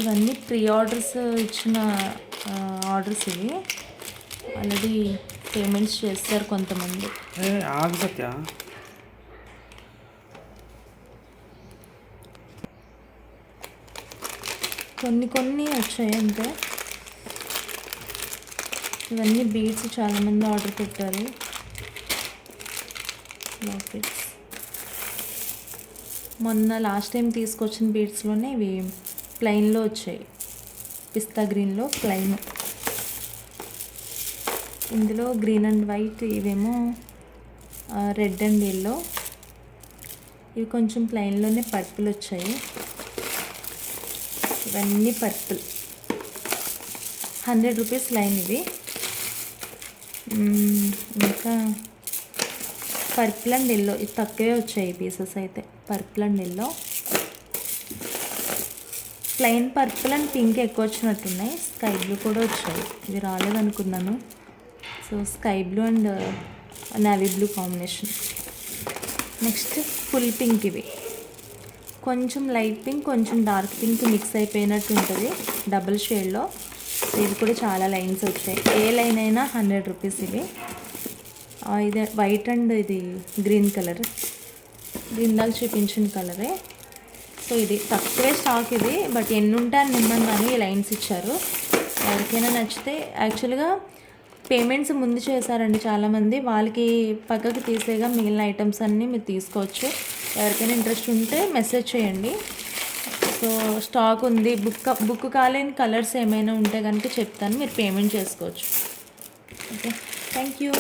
ఇవన్నీ pre orders ఇచ్చిన orders ఇవి. ఆల్రెడీ పేమెంట్స్ చేస్తారు కొంతమంది. ఆగు సత్య. కొన్ని వచ్చాయి అంతే. ఇవన్నీ బీడ్స్ చాలామంది ఆర్డర్ పెట్టారు. లాకెట్స్ మొన్న లాస్ట్ టైం తీసుకొచ్చిన బీడ్స్లోనే ఇవి ప్లెయిన్లో వచ్చాయి. పిస్తా గ్రీన్లో ప్లెయిన్. ఇందులో గ్రీన్ అండ్ వైట్, ఇవేమో రెడ్ అండ్ ఎల్లో. ఇవి కొంచెం ప్లెయిన్లోనే పర్పుల్ వచ్చాయి. ఇవన్నీ పర్పుల్. 100 రూపీస్ లైన్ ఇవి. ఇంకా పర్పుల్ అండ్ ఎల్లో ఇది తక్కువే వచ్చాయి పీసెస్ అయితే. Purple and yellow, plain purple and pink ఎక్కువ వచ్చినట్టున్నాయి. స్కై బ్లూ కూడా వచ్చాయి. ఇవి రాలేదనుకున్నాను. So sky blue and navy blue combination. Next full pink. ఇవి కొంచెం లైట్ పింక్, కొంచెం డార్క్ పింక్ మిక్స్ అయిపోయినట్టు ఉంటుంది డబుల్ షేడ్లో. ఇవి కూడా చాలా లైన్స్ వచ్చాయి. ఏ లైన్ అయినా 100 రూపీస్ ఇవి. ఇది వైట్ అండ్ ఇది గ్రీన్ కలర్. ఇందాక చూపించిన కలరే. సో ఇది తక్కువే స్టాక్ ఇది, బట్ ఎన్ని ఉంటే అన్ని ఇమ్మన్నాను. ఈ లైన్స్ ఇచ్చారు. ఎవరికైనా నచ్చితే, యాక్చువల్గా పేమెంట్స్ ముందు చేశారండి చాలామంది. వాళ్ళకి పక్కకు తీసేగా మిగిలిన ఐటమ్స్ అన్నీ మీరు తీసుకోవచ్చు. ఎవరికైనా ఇంట్రెస్ట్ ఉంటే మెసేజ్ చేయండి. సో స్టాక్ ఉంది. బుక్ కాలేని కలర్స్ ఏమైనా ఉంటే కనుక చెప్తాను, మీరు పేమెంట్ చేసుకోవచ్చు. Okay, thank you.